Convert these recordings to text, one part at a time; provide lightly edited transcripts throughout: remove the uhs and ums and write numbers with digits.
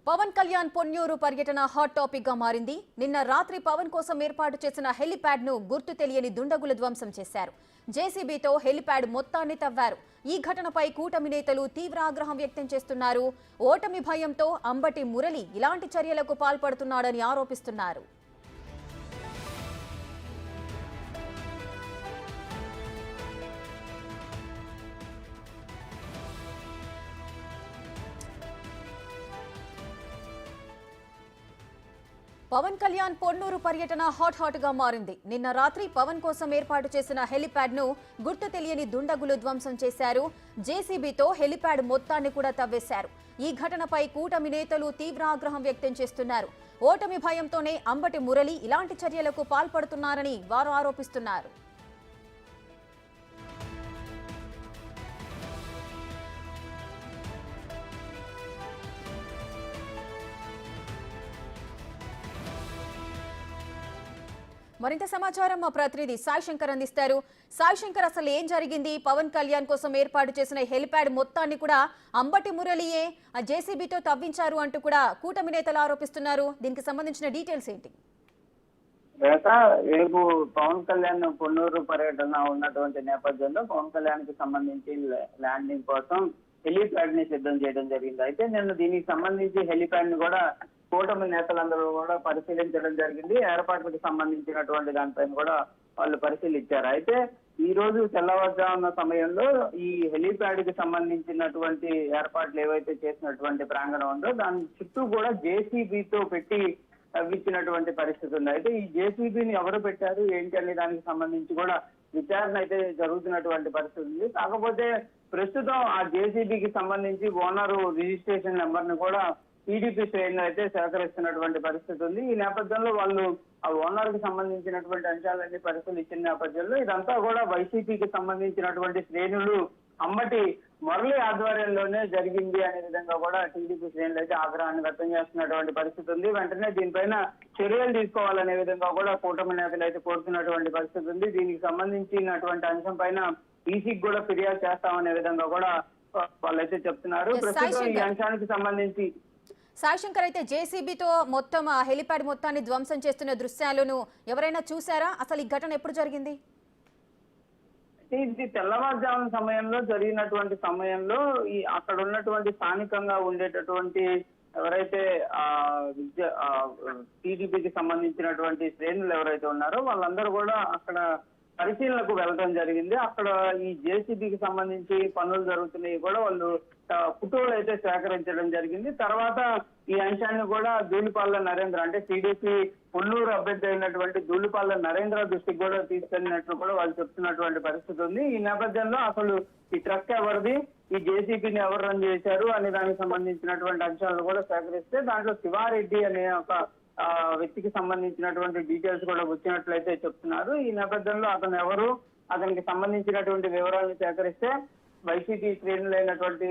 పవన్ కళ్యాణ్ పొన్నూరు పర్యటన hot topic గా మారింది. నిన్న రాత్రి పవన్ కోసం ఏర్పాటు చేసిన హెలిప్యాడ్ ను గుర్తు తెలియని దుండగులు ధ్వంసం చేశారు. జేసీబీతో హెలిప్యాడ్ మొత్తాన్ని తవ్వారు. ఈ ఘటనపై కూటమి నేతలు తీవ్ర ఆగ్రహం వ్యక్తం చేస్తున్నారు. ఓటమి భయంతో అంబటి మురళి ఇలాంటి చర్యలకు పాల్పడుతున్నాడని ఆరోపిస్తున్నారు. పవన్ కళ్యాణ్ పొన్నూరు పర్యటన హాట్ గా మారింది. నిన్న రాత్రి పవన్ కోసం ఏర్పాటు చేసిన హెలిప్యాడ్ ను గుర్తు తెలియని దుండగులు ధ్వంసం చేశారు. జేసీబీతో హెలిప్యాడ్ మొత్తాన్ని కూడా తవ్వేశారు. ఈ ఘటనపై కూటమి నేతలు తీవ్ర ఆగ్రహం వ్యక్తం చేస్తున్నారు. ఓటమి భయంతోనే అంబటి మురళి ఇలాంటి చర్యలకు పాల్పడుతున్నారని వారు ఆరోపిస్తున్నారు. మరింత సమాచారం మా ప్రతినిధి సాయి శంకర్ అందిస్తారు. సాయి శంకర్, అసలు ఏం జరిగింది? పవన్ కళ్యాణ్ కోసం ఏర్పాటు చేసిన హెలిప్యాడ్ మొత్తాన్ని కూడా అంబటి మురళియే జేసీబీతో తవ్వించారు అంటూ కూడా కూటమి నేతలు ఆరోపిస్తున్నారు. దీనికి సంబంధించిన డీటెయిల్స్ ఏంటి? రేపు పవన్ కళ్యాణ్ పొన్నూరు పర్యటన ఉన్నటువంటి నేపథ్యంలో పవన్ కళ్యాణ్ కి సంబంధించి ల్యాండింగ్ కోసం హెలిప్యాడ్ ని సిద్ధం చేయడం జరిగింది. అయితే నిన్న దీనికి సంబంధించి హెలిప్యాడ్ ని కూడా కూటమి నేతలందరూ కూడా పరిశీలించడం జరిగింది. ఏర్పాట్లకు సంబంధించినటువంటి దానిపైన కూడా వాళ్ళు పరిశీలించారు. అయితే ఈ రోజు తెల్లవారుజామున సమయంలో ఈ హెలిప్యాడ్ కి సంబంధించినటువంటి ఏర్పాట్లు ఏవైతే చేసినటువంటి ప్రాంగణం ఉందో దాని చుట్టూ కూడా జేసీబీతో పెట్టి తవ్వించినటువంటి పరిస్థితి ఉంది. అయితే ఈ జేసీబీని ఎవరు పెట్టారు ఏంటి అనే దానికి సంబంధించి కూడా విచారణ అయితే జరుగుతున్నటువంటి పరిస్థితి ఉంది. కాకపోతే ప్రస్తుతం ఆ జేసీబీకి సంబంధించి ఓనరు రిజిస్ట్రేషన్ నెంబర్ ని కూడా టీడీపీ శ్రేణులు అయితే సేకరిస్తున్నటువంటి పరిస్థితి ఉంది. ఈ నేపథ్యంలో వాళ్ళు ఆ ఓనర్ కి సంబంధించినటువంటి అంశాలన్నీ పరిశీలించిన నేపథ్యంలో ఇదంతా కూడా వైసీపీకి సంబంధించినటువంటి శ్రేణులు అంబటి మురళి ఆధ్వర్యంలోనే జరిగింది అనే విధంగా కూడా టీడీపీ శ్రేణులు అయితే ఆగ్రహాన్ని వ్యక్తం చేస్తున్నటువంటి పరిస్థితి ఉంది. వెంటనే దీనిపైన చర్యలు తీసుకోవాలనే విధంగా కూడా కూటమి నేతలు అయితే కోరుతున్నటువంటి పరిస్థితి ఉంది. దీనికి సంబంధించినటువంటి అంశం పైన ఈసీకి కూడా ఫిర్యాదు చేస్తామనే విధంగా కూడా వాళ్ళైతే చెప్తున్నారు. ప్రస్తుతం ఈ అంశానికి సంబంధించి సాయి శంకర్, అయితే జేసీబీతో మొత్తం హెలిప్యాడ్ మొత్తాన్ని ధ్వంసం చేస్తున్న దృశ్యాలను ఎవరైనా చూసారా? అసలు ఈ ఘటన ఎప్పుడు జరిగింది? ఇది తెల్లవారుజామున సమయంలో జరిగినటువంటి సమయంలో ఈ అక్కడ ఉన్నటువంటి స్థానికంగా ఉండేటటువంటి ఎవరైతే టీడీపీకి సంబంధించినటువంటి శ్రేణులు ఎవరైతే ఉన్నారో వాళ్ళందరూ కూడా అక్కడ పరిశీలనకు వెళ్ళడం జరిగింది. అక్కడ ఈ జేసీబీకి సంబంధించి పనులు జరుగుతున్నాయి కూడా వాళ్ళు ఫోటోలు అయితే సేకరించడం జరిగింది. తర్వాత ఈ అంశాన్ని కూడా ధూళిపాళ్ల నరేంద్ర అంటే టీడీపీ పొన్నూరు అభ్యర్థి అయినటువంటి ధూళిపాళ్ల నరేంద్ర దృష్టికి కూడా తీసుకెళ్లినట్లు కూడా వాళ్ళు చెప్తున్నటువంటి పరిస్థితి ఉంది. ఈ నేపథ్యంలో అసలు ఈ ట్రక్ ఎవరిది, ఈ జేసీబీని ఎవరు రన్ చేశారు అనే దానికి సంబంధించినటువంటి అంశాలను కూడా సేకరిస్తే దాంట్లో శివారెడ్డి అనే ఒక వ్యక్తికి సంబంధించినటువంటి డీటెయిల్స్ కూడా వచ్చినట్లయితే చెప్తున్నారు. ఈ నేపథ్యంలో అతను ఎవరు, అతనికి సంబంధించినటువంటి వివరాలను సేకరిస్తే వైసీపీ శ్రేణులైనటువంటి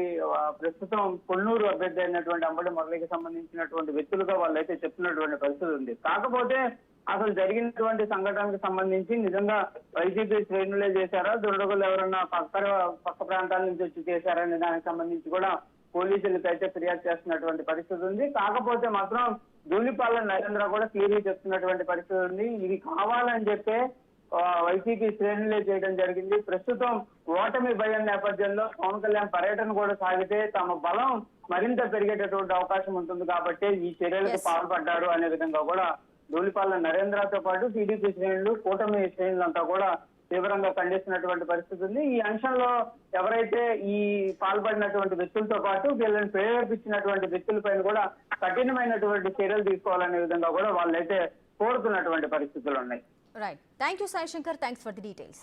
ప్రస్తుతం పొన్నూరు అభ్యర్థి అయినటువంటి అంబటి మురళికి సంబంధించినటువంటి వ్యక్తులుగా వాళ్ళైతే చెప్తున్నటువంటి పరిస్థితి ఉంది. కాకపోతే అసలు జరిగినటువంటి సంఘటనకు సంబంధించి నిజంగా వైసీపీ శ్రేణులే చేశారా, దుండగులు ఎవరన్నా పక్క ప్రాంతాల నుంచి వచ్చి చేశారనే దానికి సంబంధించి కూడా పోలీసులకు అయితే ఫిర్యాదు చేస్తున్నటువంటి పరిస్థితి ఉంది. కాకపోతే మాత్రం ధూళిపాళ్ల నరేంద్ర కూడా క్లియర్గా చెప్తున్నటువంటి పరిస్థితి ఉంది. ఇది కావాలని చెప్పే వైసీపీ శ్రేణులే చేయడం జరిగింది. ప్రస్తుతం ఓటమి భయం నేపథ్యంలో పవన్ కళ్యాణ్ పర్యటన కూడా సాగితే తమ బలం మరింత పెరిగేటటువంటి అవకాశం ఉంటుంది కాబట్టి ఈ చర్యలకు పాల్పడ్డారు అనే విధంగా కూడా ధూళిపాళ్ల నరేంద్రతో పాటు టీడీపీ శ్రేణులు కూటమి శ్రేణులంతా కూడా తీవ్రంగా ఖండిస్తున్నటువంటి పరిస్థితి ఉంది. ఈ అంశంలో ఎవరైతే ఈ పాల్పడినటువంటి వ్యక్తులతో పాటు వీళ్ళని ప్రేరేపించినటువంటి వ్యక్తులపైన కూడా కఠినమైనటువంటి చర్యలు తీసుకోవాలనే విధంగా కూడా వాళ్ళైతే కోరుతున్నటువంటి పరిస్థితులు ఉన్నాయి. Right, thank you Sai Shankar, thanks for the details.